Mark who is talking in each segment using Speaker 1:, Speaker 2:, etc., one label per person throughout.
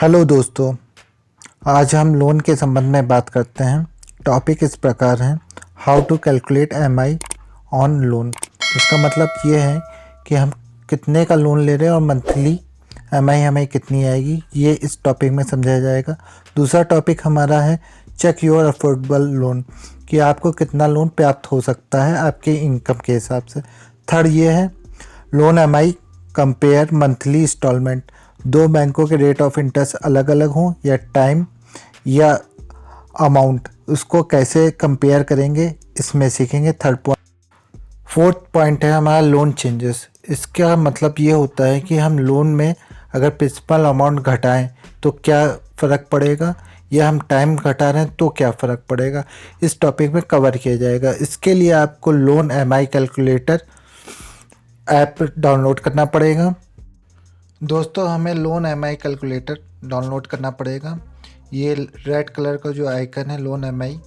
Speaker 1: Hello दोस्तों, आज हम लोन के संबंध में बात करते हैं। टॉपिक इस प्रकार है, how to calculate EMI on loan. इसका मतलब ये है कि हम कितने का लोन ले रहे हैं और मंथली एमआई हमें कितनी आएगी, ये इस टॉपिक में समझाया जाएगा। दूसरा टॉपिक हमारा है चेक योर अफोर्डेबल लोन, कि आपको कितना लोन प्राप्त हो सकता है आपके इनकम के हिसाब से। थर्ड ये है loan EMI compare monthly instalment, दो बैंकों के रेट ऑफ इंटरेस्ट अलग अलग हों या टाइम या अमाउंट, उसको कैसे कंपेयर करेंगे इसमें सीखेंगे। Third point. फोर्थ पॉइंट है हमारा लोन चेंजेस। इसका मतलब ये होता है कि हम लोन में अगर प्रिंसिपल अमाउंट घटाएं तो क्या फ़र्क पड़ेगा, या हम टाइम घटा रहे हैं तो क्या फ़र्क पड़ेगा, इस टॉपिक में कवर किया जाएगा। इसके लिए आपको loan MI calculator app download करना पड़ेगा। दोस्तों, हमें लोन एमआई कैलकुलेटर डाउनलोड करना पड़ेगा। ये रेड कलर का जो आइकन है लोन एमआई,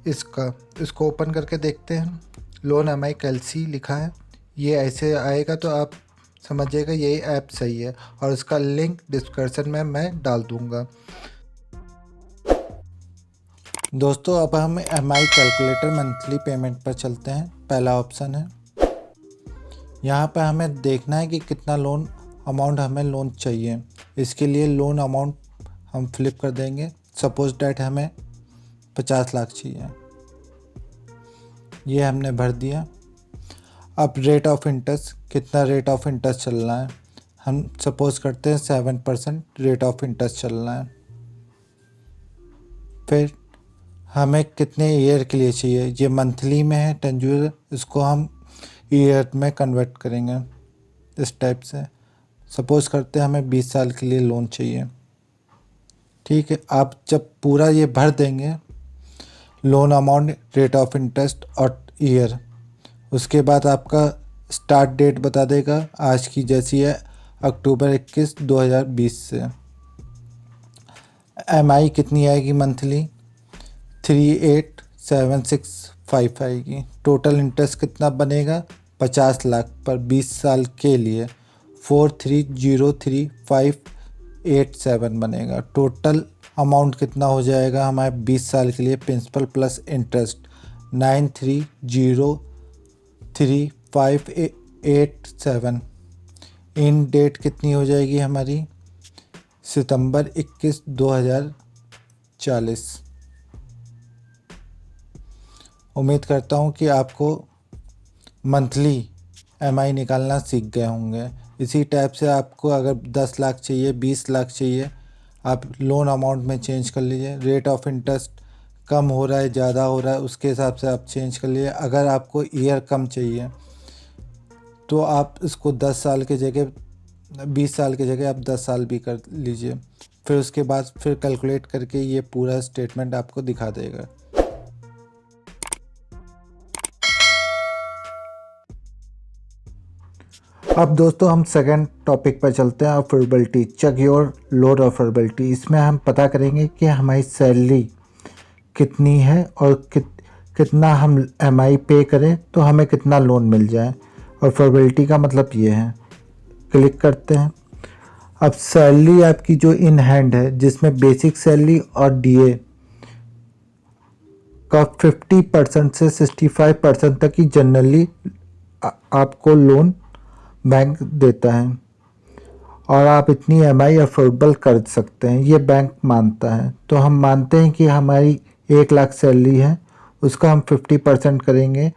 Speaker 1: इसको ओपन करके देखते हैं। लोन एमआई कैलसी लिखा है, ये ऐसे आएगा तो आप समझिएगा यही ऐप सही है, और इसका लिंक डिस्क्रिप्शन में मैं डाल दूंगा। दोस्तों, अब हम एमआई कैलकुलेटर मंथली पेमेंट पर चलते हैं। पहला ऑप्शन है, यहाँ पर हमें देखना है कि कितना लोन अमाउंट हमें लोन चाहिए। इसके लिए लोन अमाउंट हम फ्लिप कर देंगे। सपोज डैट हमें 50 लाख चाहिए, ये हमने भर दिया। अब रेट ऑफ इंटरेस्ट, कितना रेट ऑफ इंटरेस्ट चल रहा है, हम सपोज करते हैं 7% रेट ऑफ इंटरेस्ट चल रहा है। फिर हमें कितने ईयर के लिए चाहिए, ये मंथली में है 10 ईयर, इसको हम ईयर में कन्वर्ट करेंगे इस टाइप से। सपोज़ करते हैं हमें 20 साल के लिए लोन चाहिए। ठीक है, आप जब पूरा ये भर देंगे loan amount, rate of interest और ईयर, उसके बाद आपका स्टार्ट डेट बता देगा आज की जैसी है, अक्टूबर 21, 2020 से। एमआई कितनी आएगी मंथली, 387655 आएगी। टोटल इंटरेस्ट कितना बनेगा, 50 लाख पर 20 साल के लिए 4303,587 बनेगा। टोटल अमाउंट कितना हो जाएगा हमारे 20 साल के लिए, प्रिंसिपल प्लस इंटरेस्ट 9303,587। इन डेट कितनी हो जाएगी हमारी, सितंबर 21, 2040। उम्मीद करता हूँ कि आपको मंथली एमआई निकालना सीख गए होंगे। इसी टाइप से आपको अगर 10 लाख चाहिए, 20 लाख चाहिए, आप लोन अमाउंट में चेंज कर लीजिए। रेट ऑफ इंटरेस्ट कम हो रहा है, ज़्यादा हो रहा है, उसके हिसाब से आप चेंज कर लीजिए। अगर आपको ईयर कम चाहिए तो आप इसको 10 साल के जगह 20 साल की जगह आप 10 साल भी कर लीजिए। फिर उसके बाद फिर कैलकुलेट करके ये पूरा स्टेटमेंट आपको दिखा देगा। अब दोस्तों, हम सेकंड टॉपिक पर चलते हैं, affordability, check your loan affordability. इसमें हम पता करेंगे कि हमारी सैलरी कितनी है और कितना हम एमआई पे करें तो हमें कितना लोन मिल जाए। अफोर्डेबिलिटी का मतलब ये है। क्लिक करते हैं। अब सैलरी आपकी जो इन हैंड है, जिसमें बेसिक सैलरी और डीए का 50% से 65% तक की जनरली आपको लोन बैंक देता है, और आप इतनी एमआई अफोर्डेबल कर सकते हैं, ये बैंक मानता है। तो हम मानते हैं कि हमारी 1 लाख सैलरी है, उसका हम 50% करेंगे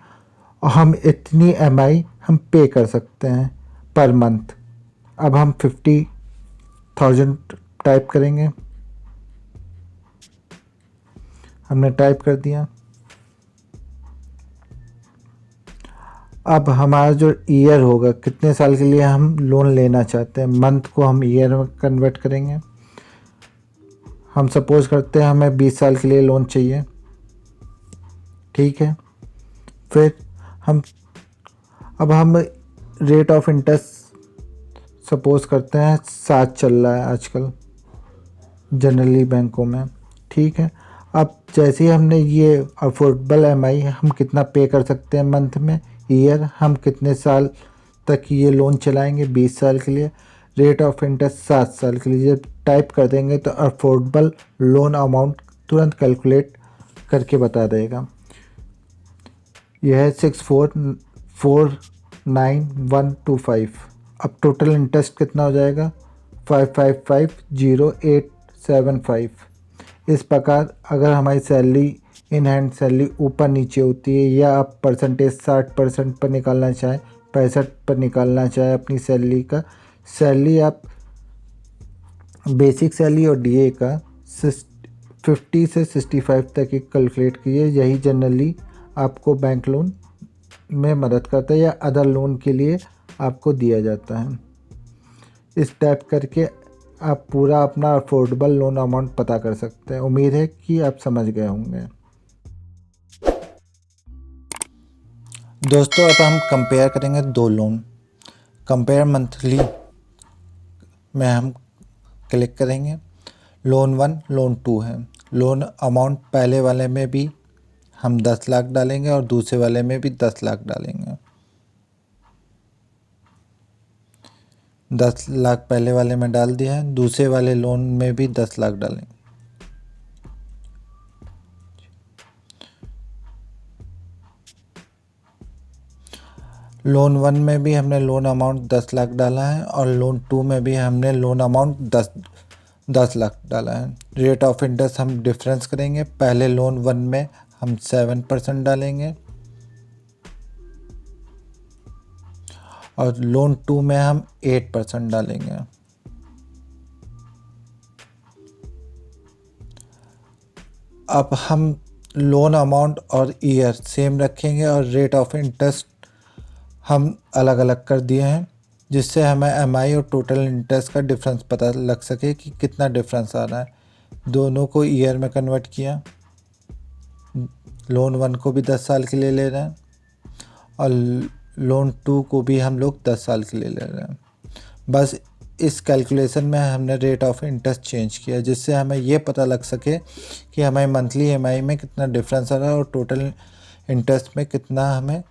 Speaker 1: और हम इतनी एमआई हम पे कर सकते हैं पर मंथ। अब हम 50,000 टाइप करेंगे, हमने टाइप कर दिया। अब हमारा जो ईयर होगा, कितने साल के लिए हम लोन लेना चाहते हैं, मंथ को हम ईयर में कन्वर्ट करेंगे। हम सपोज करते हैं हमें 20 साल के लिए लोन चाहिए। ठीक है, फिर अब हम रेट ऑफ इंटरेस्ट सपोज करते हैं 7 चल रहा है आजकल जनरली बैंकों में। ठीक है, अब जैसे ही हमने ये अफोर्डेबल एमआई हम कितना पे कर सकते हैं मंथ में, ईयर हम कितने साल तक ये लोन चलाएंगे, 20 साल के लिए। रेट ऑफ इंटरेस्ट 7 साल के लिए। जब टाइप कर देंगे तो अफोर्डेबल लोन अमाउंट तुरंत कैलकुलेट करके बता देगा। यह है 6449,125। अब टोटल इंटरेस्ट कितना हो जाएगा 555,0875। इस प्रकार अगर हमारी सैलरी इन हैंड सैलरी ऊपर नीचे होती है या आप परसेंटेज 60% पर निकालना चाहें, 65 पर निकालना चाहें अपनी सैलरी का, सैलरी आप बेसिक सैलरी और डीए का 50 से 65 तक एक कैलकुलेट कीजिए। यही जनरली आपको बैंक लोन में मदद करता है या अदर लोन के लिए आपको दिया जाता है। इस टाइप करके आप पूरा अपना अफोर्डेबल लोन अमाउंट पता कर सकते हैं। उम्मीद है कि आप समझ गए होंगे। दोस्तों अब हम कंपेयर करेंगे दो लोन। कंपेयर मंथली में हम क्लिक करेंगे। लोन 1 लोन 2 है। लोन अमाउंट पहले वाले में भी हम 10 लाख डालेंगे और दूसरे वाले में भी 10 लाख डालेंगे। 10 लाख पहले वाले में डाल दिया है, दूसरे वाले लोन में भी 10 लाख डालेंगे। लोन 1 में भी हमने लोन अमाउंट 10 लाख डाला है और लोन 2 में भी हमने लोन अमाउंट 10 लाख डाला है। रेट ऑफ इंटरेस्ट हम डिफरेंस करेंगे। पहले लोन 1 में हम 7% डालेंगे और लोन 2 में हम 8% डालेंगे। अब हम लोन अमाउंट और ईयर सेम रखेंगे और रेट ऑफ इंटरेस्ट हम अलग अलग कर दिए हैं, जिससे हमें एमआई और टोटल इंटरेस्ट का डिफरेंस पता लग सके कि कितना डिफरेंस आ रहा है। दोनों को ईयर में कन्वर्ट किया। लोन 1 को भी 10 साल के लिए ले रहे हैं और लोन 2 को भी हम लोग 10 साल के लिए ले रहे हैं। बस इस कैलकुलेशन में हमने रेट ऑफ इंटरेस्ट चेंज किया, जिससे हमें ये पता लग सके कि हमें मंथली ईएमआई में कितना डिफरेंस आ रहा है और टोटल इंटरेस्ट में कितना हमें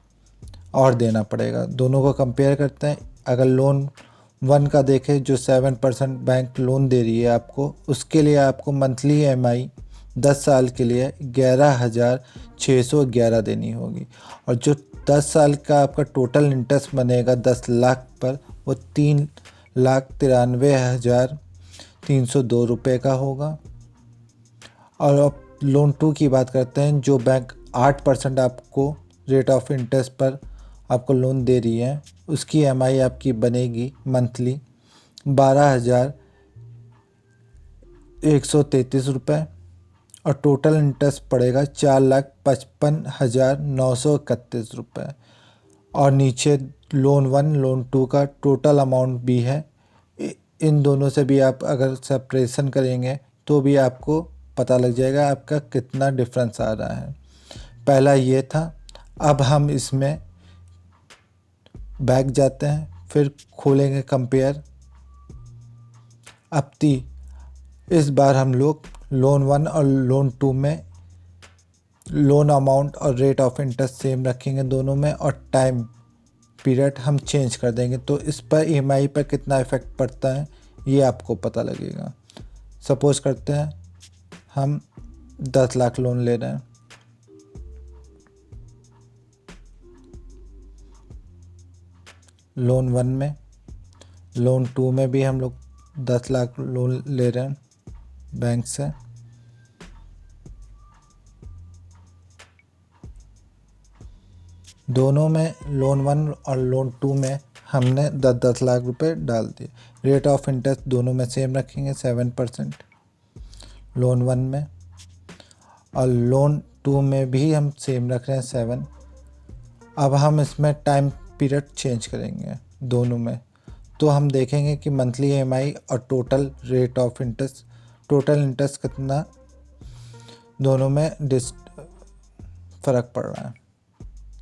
Speaker 1: और देना पड़ेगा। दोनों को कंपेयर करते हैं। अगर लोन 1 का देखें जो 7% बैंक लोन दे रही है आपको, उसके लिए आपको मंथली ईएमआई 10 साल के लिए 11,611 देनी होगी और जो 10 साल का आपका टोटल इंटरेस्ट बनेगा 10 लाख पर, वो 3,93,302 रुपये का होगा। और अब लोन 2 की बात करते हैं, जो बैंक 8% आपको रेट ऑफ इंटरेस्ट पर आपको लोन दे रही है, उसकी ईएमआई आपकी बनेगी मंथली 12,133 रुपये और टोटल इंटरेस्ट पड़ेगा 4,55,931 रुपये। और नीचे लोन 1 लोन 2 का टोटल अमाउंट भी है। इन दोनों से भी आप अगर सेपरेशन करेंगे तो भी आपको पता लग जाएगा आपका कितना डिफरेंस आ रहा है। पहला ये था। अब हम इसमें बैक जाते हैं, फिर खोलेंगे कंपेयर। अब इस बार हम लोग लोन 1 और लोन 2 में लोन अमाउंट और रेट ऑफ इंटरेस्ट सेम रखेंगे दोनों में, और टाइम पीरियड हम चेंज कर देंगे। तो इस पर ईएमआई पर कितना इफ़ेक्ट पड़ता है ये आपको पता लगेगा। सपोज़ करते हैं हम 10 लाख लोन ले रहे हैं। लोन 1 में, लोन 2 में भी हम लोग 10 लाख लोन ले रहे हैं बैंक से। दोनों में लोन 1 और लोन 2 में हमने 10-10 लाख रुपए डाल दिए। रेट ऑफ इंटरेस्ट दोनों में सेम रखेंगे 7% लोन 1 में, और लोन 2 में भी हम सेम रख रहे हैं 7। अब हम इसमें टाइम पीरियड चेंज करेंगे दोनों में, तो हम देखेंगे कि मंथली ईएमआई और total rate of interest, total interest कितना दोनों में फ़र्क पड़ रहा है।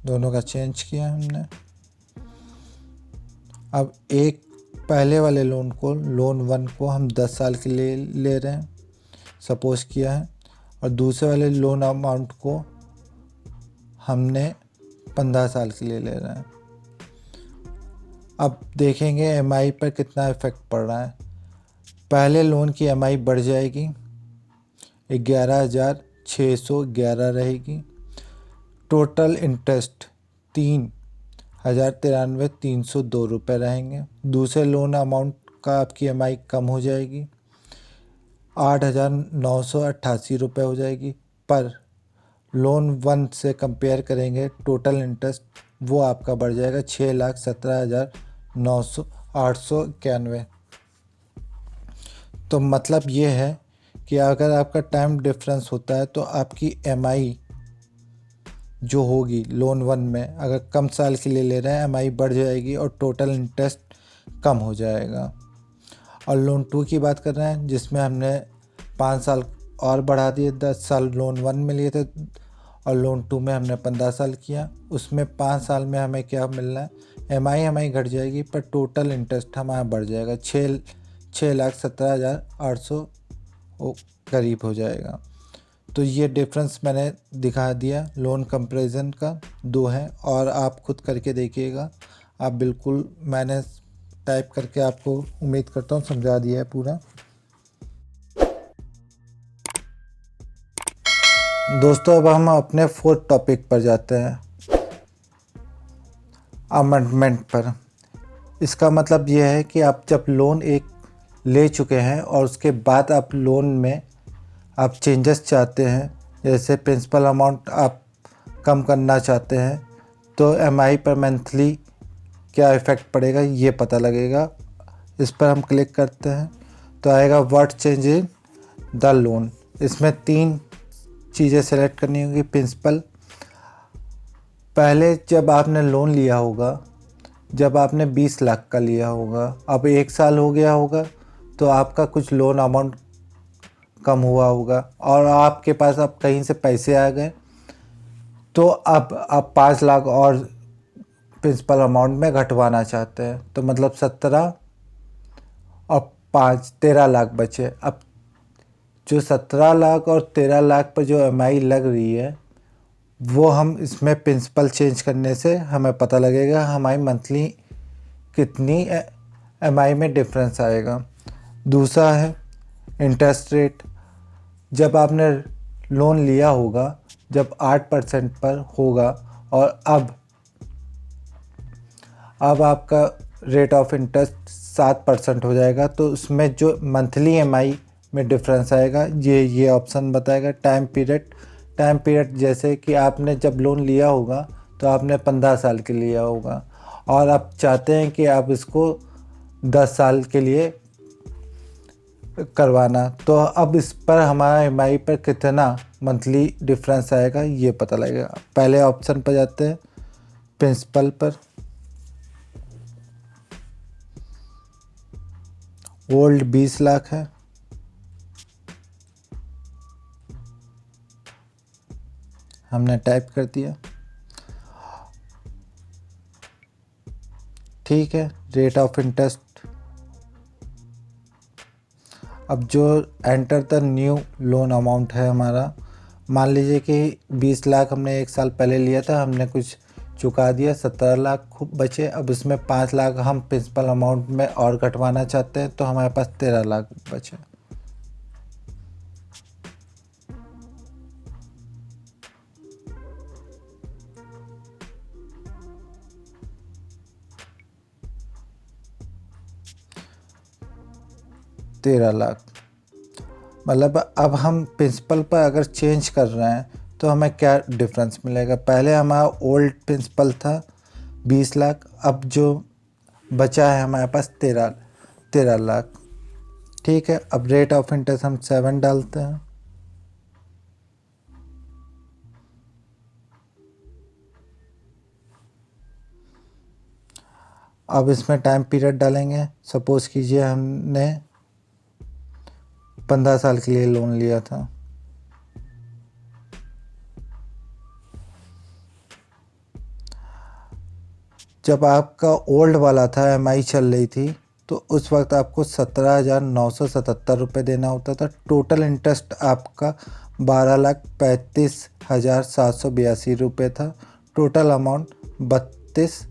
Speaker 1: दोनों का चेंज किया हमने। अब एक पहले वाले लोन को, लोन 1 को हम 10 साल के लिए ले रहे हैं सपोज किया है, और दूसरे वाले लोन अमाउंट को हमने 15 साल के लिए ले रहे हैं। अब देखेंगे एमआई पर कितना इफ़ेक्ट पड़ रहा है। पहले लोन की एमआई बढ़ जाएगी, 11,611 रहेगी। टोटल इंटरेस्ट 3,9302 रहेंगे। दूसरे लोन अमाउंट का आपकी एमआई कम हो जाएगी, 8,988 रुपये हो जाएगी। पर लोन 1 से कंपेयर करेंगे, टोटल इंटरेस्ट वो आपका बढ़ जाएगा 6,17,891। तो मतलब ये है कि अगर आपका टाइम डिफरेंस होता है तो आपकी एमआई जो होगी लोन 1 में, अगर कम साल के लिए ले रहे हैं, एमआई बढ़ जाएगी और टोटल इंटरेस्ट कम हो जाएगा। और लोन 2 की बात कर रहे हैं जिसमें हमने 5 साल और बढ़ा दिए, 10 साल लोन 1 में लिए थे और लोन 2 में हमने 15 साल किया। उसमें 5 साल में हमें क्या मिलना है, एमआई हमारी घट जाएगी पर टोटल इंटरेस्ट हमारा बढ़ जाएगा, 6,17,800 करीब हो जाएगा। तो ये डिफरेंस मैंने दिखा दिया, लोन कंपैरिजन का 2 है और आप खुद करके देखिएगा। आप बिल्कुल, मैंने टाइप करके आपको उम्मीद करता हूँ समझा दिया है पूरा। दोस्तों अब हम अपने 4th टॉपिक पर जाते हैं, अमेंडमेंट पर। इसका मतलब ये है कि आप जब लोन एक ले चुके हैं और उसके बाद आप लोन में आप चेंजेस चाहते हैं, जैसे प्रिंसिपल अमाउंट आप कम करना चाहते हैं, तो एमआई पर मंथली क्या इफ़ेक्ट पड़ेगा ये पता लगेगा। इस पर हम क्लिक करते हैं तो आएगा what change in the loan. इसमें 3 चीज़ें सेलेक्ट करनी होगी। प्रिंसिपल, पहले जब आपने लोन लिया होगा, जब आपने 20 लाख का लिया होगा, अब 1 साल हो गया होगा तो आपका कुछ लोन अमाउंट कम हुआ होगा और आपके पास अब कहीं से पैसे आ गए, तो अब आप 5 लाख और प्रिंसिपल अमाउंट में घटवाना चाहते हैं। तो मतलब 17 और 5 13 लाख बचे। अब जो 17 लाख और 13 लाख पर जो एमआई लग रही है, वो हम इसमें प्रिंसिपल चेंज करने से हमें पता लगेगा हमारी मंथली कितनी एमआई में डिफरेंस आएगा। दूसरा है इंटरेस्ट रेट। जब आपने लोन लिया होगा, जब 8% पर होगा और अब आपका रेट ऑफ इंटरेस्ट 7% हो जाएगा, तो उसमें जो मंथली एमआई में डिफरेंस आएगा ये ऑप्शन बताएगा। टाइम पीरियड जैसे कि आपने जब लोन लिया होगा तो आपने 15 साल के लिया होगा और आप चाहते हैं कि आप इसको 10 साल के लिए करवाना, तो अब इस पर हमारा एमआई पर कितना मंथली डिफरेंस आएगा ये पता लगेगा। पहले ऑप्शन पर जाते हैं, प्रिंसिपल पर। ओल्ड 20 लाख है, हमने टाइप कर दिया, ठीक है। रेट ऑफ इंटरेस्ट, अब जो enter the new loan amount है हमारा, मान लीजिए कि 20 लाख हमने 1 साल पहले लिया था, हमने कुछ चुका दिया, 17 लाख खूब बचे। अब इसमें 5 लाख हम प्रिंसिपल अमाउंट में और घटवाना चाहते हैं, तो हमारे पास 13 लाख बचे। तेरह लाख, मतलब अब हम प्रिंसिपल पर अगर चेंज कर रहे हैं तो हमें क्या डिफरेंस मिलेगा। पहले हमारा ओल्ड प्रिंसिपल था 20 लाख, अब जो बचा है हमारे पास 13 लाख, ठीक है। अब रेट ऑफ इंटरेस्ट हम 7 डालते हैं। अब इसमें टाइम पीरियड डालेंगे। सपोज कीजिए हमने 15 साल के लिए लोन लिया था, जब आपका ओल्ड वाला था एमआई चल रही थी तो उस वक्त आपको 17,977 रुपये देना होता था। टोटल इंटरेस्ट आपका 12,35,782 रुपये था। टोटल अमाउंट 32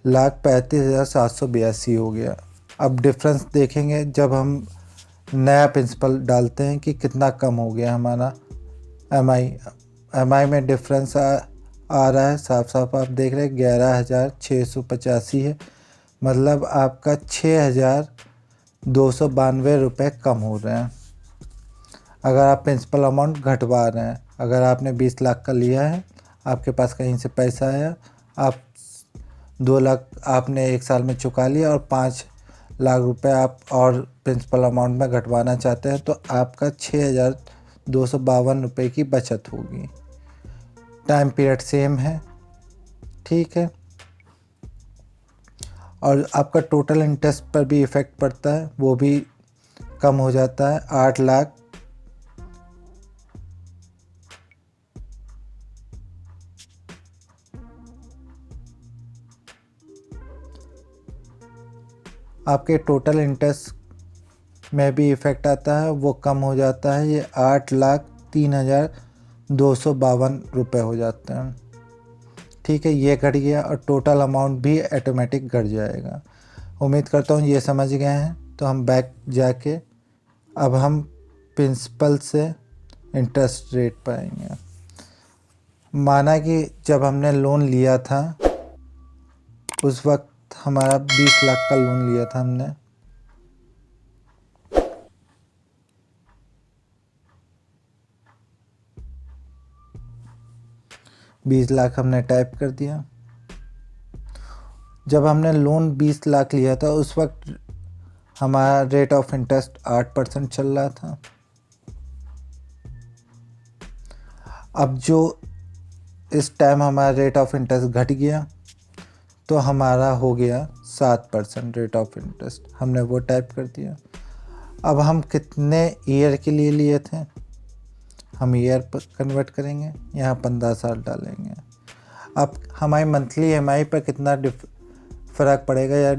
Speaker 1: 1,35,782 हो गया। अब डिफरेंस देखेंगे जब हम नया प्रिंसिपल डालते हैं कि कितना कम हो गया हमारा एम आई में डिफरेंस आ रहा है, साफ साफ आप देख रहे हैं 11,685 है, मतलब आपका 6,292 रुपये कम हो रहे हैं अगर आप प्रिंसिपल अमाउंट घटवा रहे हैं। अगर आपने 20 लाख का लिया है, आपके पास कहीं से पैसा आया, आप 2 लाख आपने एक साल में चुका लिया और 5 लाख रुपए आप और प्रिंसिपल अमाउंट में घटवाना चाहते हैं, तो आपका 6,252 रुपये की बचत होगी। टाइम पीरियड सेम है, ठीक है। और आपका टोटल इंटरेस्ट पर भी इफ़ेक्ट पड़ता है, वो भी कम हो जाता है। 8 लाख आपके टोटल इंटरेस्ट में भी इफ़ेक्ट आता है, वो कम हो जाता है। ये 8,03,252 रुपये हो जाते हैं, ठीक है। ये घट गया और टोटल अमाउंट भी ऑटोमेटिक घट जाएगा। उम्मीद करता हूँ ये समझ गए हैं। तो हम बैक जाके अब हम प्रिंसिपल से इंटरेस्ट रेट पाएंगे। माना कि जब हमने लोन लिया था उस वक्त हमारा 20 लाख का लोन लिया था हमने, बीस लाख हमने टाइप कर दिया। जब हमने लोन 20 लाख लिया था उस वक्त हमारा रेट ऑफ इंटरेस्ट 8% चल रहा था। अब जो इस टाइम हमारा रेट ऑफ इंटरेस्ट घट गया तो हमारा हो गया 7% रेट ऑफ इंटरेस्ट, हमने वो टाइप कर दिया। अब हम कितने ईयर के लिए लिए थे, हम ईयर पर कन्वर्ट करेंगे, यहाँ 15 साल डालेंगे। अब हमारी मंथली EMI पर कितना फ़र्क पड़ेगा या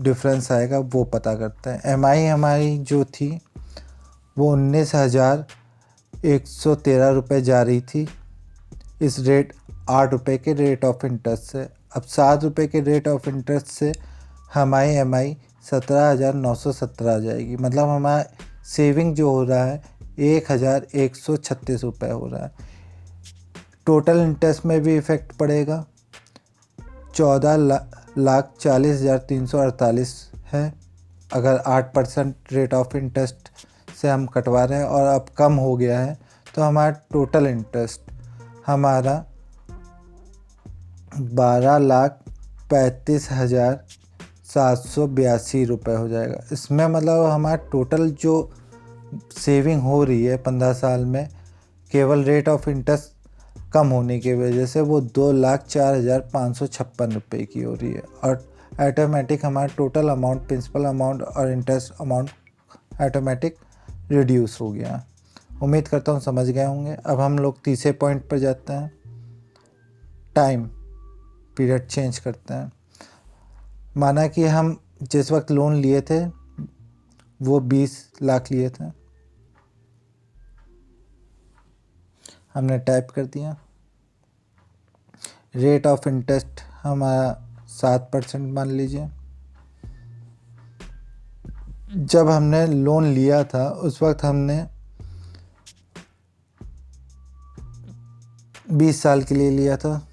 Speaker 1: डिफरेंस आएगा वो पता करते हैं। EMI हमारी जो थी वो 19,113 रुपये जा रही थी इस 8 रुपये के रेट ऑफ इंटरेस्ट से। अब 7 रुपये के रेट ऑफ इंटरेस्ट से हमारी EMI 17,917 आ जाएगी, मतलब हमारा सेविंग जो हो रहा है 1,136 रुपये हो रहा है। टोटल इंटरेस्ट में भी इफ़ेक्ट पड़ेगा, 14,40,348 है अगर 8% रेट ऑफ इंटरेस्ट से हम कटवा रहे हैं, और अब कम हो गया है तो हमारा टोटल इंटरेस्ट हमारा 12,35,782 रुपये हो जाएगा। इसमें मतलब हमारा टोटल जो सेविंग हो रही है 15 साल में केवल रेट ऑफ इंटरेस्ट कम होने की वजह से वो 2,04,556 रुपये की हो रही है, और ऑटोमेटिक हमारा टोटल अमाउंट प्रिंसिपल अमाउंट और इंटरेस्ट अमाउंट ऑटोमेटिक रिड्यूस हो गया। उम्मीद करता हूँ समझ गए होंगे। अब हम लोग तीसरे पॉइंट पर जाते हैं, टाइम पीरियड चेंज करते हैं। माना कि हम जिस वक्त लोन लिए थे वो 20 लाख लिए थे, हमने टाइप कर दिया। रेट ऑफ इंटरेस्ट हमारा 7% मान लीजिए। जब हमने लोन लिया था उस वक्त हमने 20 साल के लिए लिया था।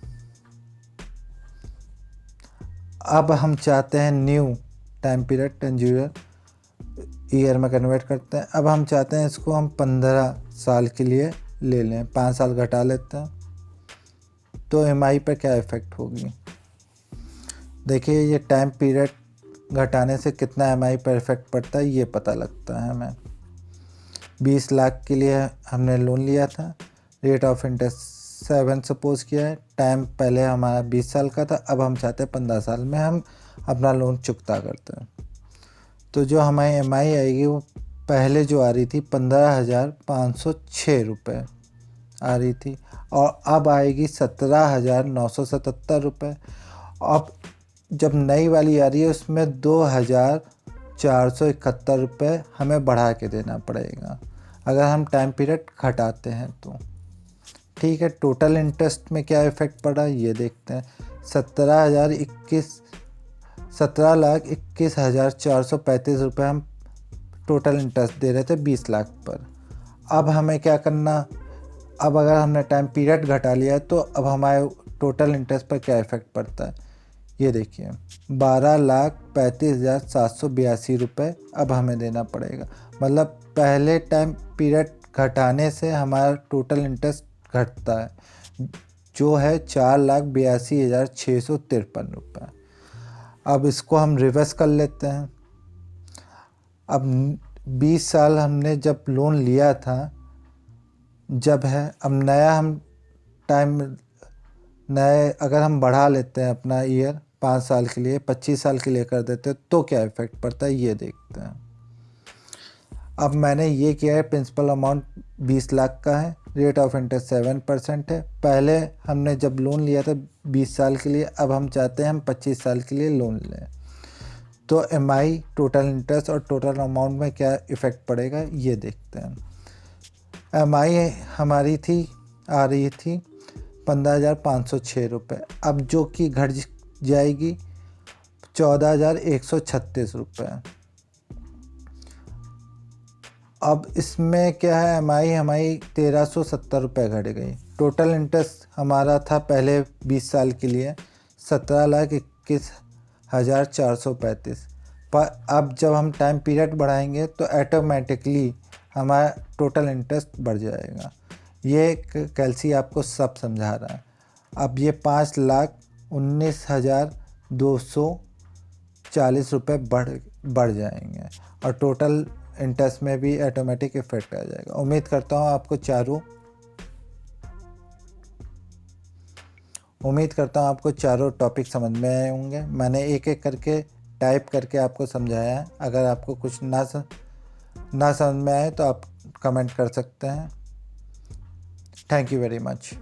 Speaker 1: अब हम चाहते हैं न्यू टाइम पीरियड 10 ईयर में कन्वर्ट करते हैं। अब हम चाहते हैं इसको हम 15 साल के लिए ले लें, 5 साल घटा लेते हैं, तो EMI पर क्या इफ़ेक्ट होगी। देखिए ये टाइम पीरियड घटाने से कितना EMI पर इफ़ेक्ट पड़ता है ये पता लगता है हमें। 20 लाख के लिए हमने लोन लिया था, रेट ऑफ इंटरेस्ट 7 सपोज किया है, टाइम पहले हमारा 20 साल का था, अब हम चाहते हैं 15 साल में हम अपना लोन चुकता करते हैं। तो जो हमारी EMI आएगी वो पहले जो आ रही थी 15,506 रुपये आ रही थी, और अब आएगी 17,977 रुपये। अब जब नई वाली आ रही है उसमें 2,471 रुपये हमें बढ़ा के देना पड़ेगा अगर हम टाइम पीरियड घटाते हैं तो, ठीक है। टोटल इंटरेस्ट में क्या इफ़ेक्ट पड़ा ये देखते हैं। 17,021 17,21,435 रुपये हम टोटल इंटरेस्ट दे रहे थे 20 लाख पर। अब हमें क्या करना, अब अगर हमने टाइम पीरियड घटा लिया तो अब हमारे टोटल इंटरेस्ट पर क्या इफ़ेक्ट पड़ता है, ये देखिए 12,35,782 रुपये अब हमें देना पड़ेगा। मतलब पहले टाइम पीरियड घटाने से हमारा टोटल इंटरेस्ट घटता है, जो है 4,82,653 रुपये। अब इसको हम रिवर्स कर लेते हैं। अब 20 साल हमने जब लोन लिया था, जब है अब नया हम टाइम नए अगर हम बढ़ा लेते हैं अपना ईयर 5 साल के लिए 25 साल के लिए कर देते हैं तो क्या इफ़ेक्ट पड़ता है, ये देखते हैं। अब मैंने ये किया है, प्रिंसिपल अमाउंट 20 लाख का है, रेट ऑफ इंटरेस्ट 7% है। पहले हमने जब लोन लिया था 20 साल के लिए, अब हम चाहते हैं हम 25 साल के लिए लोन लें, तो MI टोटल इंटरेस्ट और टोटल अमाउंट में क्या इफ़ेक्ट पड़ेगा, ये देखते हैं। MI हमारी आ रही थी 15,506 रुपये, अब जो कि घट जाएगी 14,136 रुपये। अब इसमें क्या है, MI हमारी 1,370 रुपये घट गई। टोटल इंटरेस्ट हमारा था पहले 20 साल के लिए 17,21,435, पर अब जब हम टाइम पीरियड बढ़ाएंगे तो ऑटोमेटिकली हमारा टोटल इंटरेस्ट बढ़ जाएगा। ये कैलसी आपको सब समझा रहा है। अब ये 5,19,240 रुपये बढ़ जाएंगे और टोटल इंटरेस्ट में भी ऑटोमेटिक इफेक्ट आ जाएगा। उम्मीद करता हूँ आपको चारों टॉपिक समझ में आए होंगे। मैंने एक एक करके टाइप करके आपको समझाया है। अगर आपको कुछ ना समझ में आए तो आप कमेंट कर सकते हैं। Thank you very much.